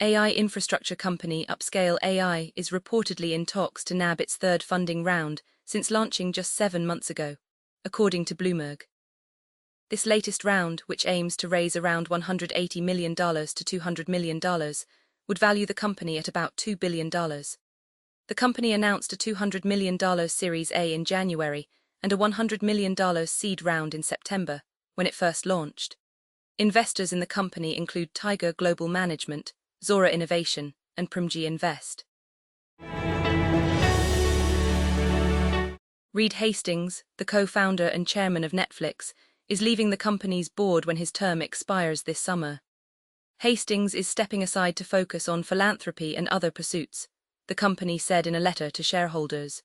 AI infrastructure company Upscale AI is reportedly in talks to nab its third funding round since launching just 7 months ago, according to Bloomberg. This latest round, which aims to raise around $180 million to $200 million, would value the company at about $2 billion. The company announced a $200 million Series A in January and a $100 million seed round in September, when it first launched. Investors in the company include Tiger Global Management, Zora Innovation, and Primji Invest. Reed Hastings, the co-founder and chairman of Netflix, is leaving the company's board when his term expires this summer. Hastings is stepping aside to focus on philanthropy and other pursuits, the company said in a letter to shareholders.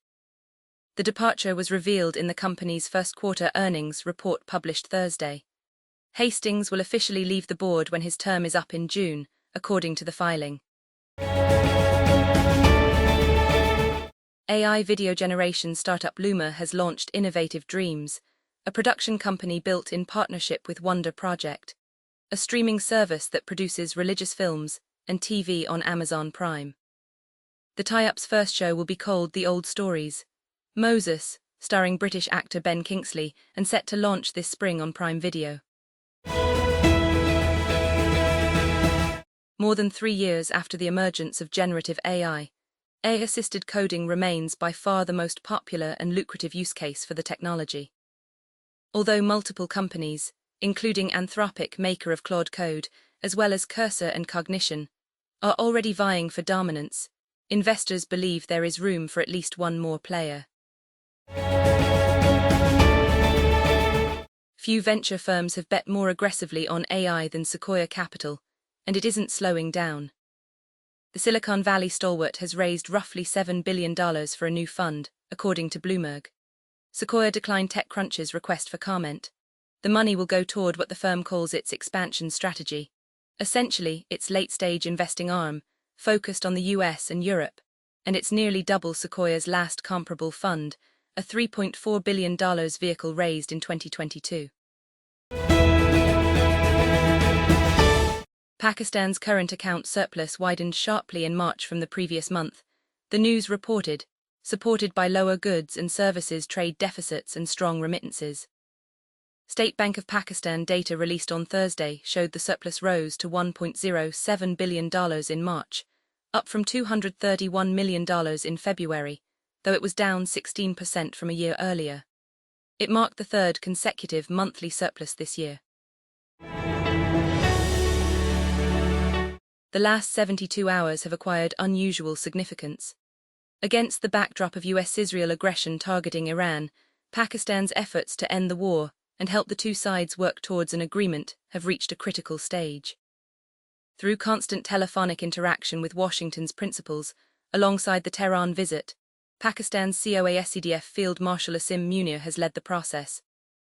The departure was revealed in the company's first quarter earnings report published Thursday. Hastings will officially leave the board when his term is up in June, according to the filing. AI video generation startup Luma has launched Innovative Dreams, a production company built in partnership with Wonder Project, a streaming service that produces religious films and TV on Amazon Prime. The tie-up's first show will be called The Old Stories, Moses, starring British actor Ben Kingsley, and set to launch this spring on Prime Video. More than 3 years after the emergence of generative AI, AI-assisted coding remains by far the most popular and lucrative use case for the technology. Although multiple companies, including Anthropic, maker of Claude Code, as well as Cursor and Cognition, are already vying for dominance, investors believe there is room for at least one more player. Few venture firms have bet more aggressively on AI than Sequoia Capital, and it isn't slowing down. The Silicon Valley stalwart has raised roughly $7 billion for a new fund, according to Bloomberg. Sequoia declined TechCrunch's request for comment. The money will go toward what the firm calls its expansion strategy, essentially its late-stage investing arm, focused on the US and Europe, and it's nearly double Sequoia's last comparable fund, a $3.4 billion vehicle raised in 2022. Pakistan's current account surplus widened sharply in March from the previous month, the news reported, supported by lower goods and services trade deficits and strong remittances. State Bank of Pakistan data released on Thursday showed the surplus rose to $1.07 billion in March, up from $231 million in February, though it was down 16% from a year earlier. It marked the third consecutive monthly surplus this year. The last 72 hours have acquired unusual significance. Against the backdrop of US-Israel aggression targeting Iran, Pakistan's efforts to end the war and help the two sides work towards an agreement have reached a critical stage. Through constant telephonic interaction with Washington's principals, alongside the Tehran visit, Pakistan's COASCDF Field Marshal Asim Munir has led the process,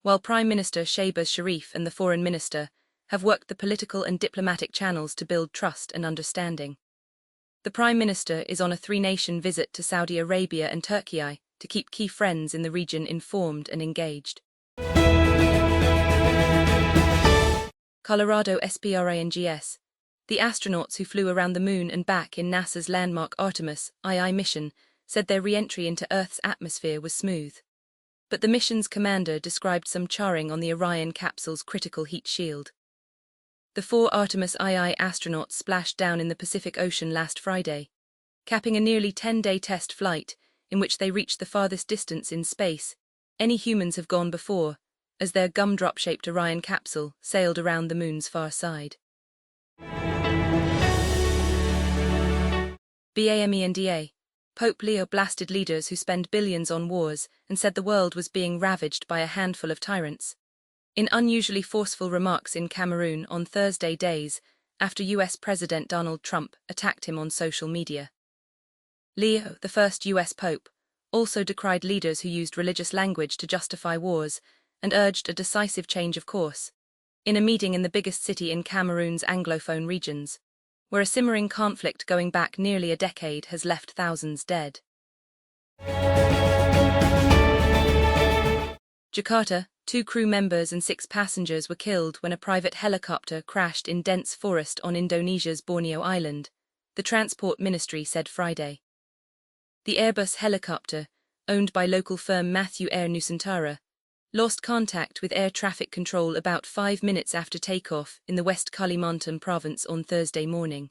while Prime Minister Shehbaz Sharif and the Foreign Minister have worked the political and diplomatic channels to build trust and understanding. The Prime Minister is on a 3-nation visit to Saudi Arabia and Turkey to keep key friends in the region informed and engaged. Colorado Springs. The astronauts who flew around the moon and back in NASA's landmark Artemis II mission said their re-entry into Earth's atmosphere was smooth. But the mission's commander described some charring on the Orion capsule's critical heat shield. The 4 Artemis II astronauts splashed down in the Pacific Ocean last Friday, capping a nearly 10-day test flight in which they reached the farthest distance in space any humans have gone before, as their gumdrop-shaped Orion capsule sailed around the moon's far side. BAMENDA. Pope Leo blasted leaders who spend billions on wars and said the world was being ravaged by a handful of tyrants. In unusually forceful remarks in Cameroon on Thursday days after US President Donald Trump attacked him on social media. Leo, the first US Pope, also decried leaders who used religious language to justify wars and urged a decisive change of course, in a meeting in the biggest city in Cameroon's Anglophone regions, where a simmering conflict going back nearly a decade has left thousands dead. Jakarta, 2 crew members and 6 passengers were killed when a private helicopter crashed in dense forest on Indonesia's Borneo Island, the Transport Ministry said Friday. The Airbus helicopter, owned by local firm Matthew Air Nusantara, lost contact with air traffic control about 5 minutes after takeoff in the West Kalimantan province on Thursday morning.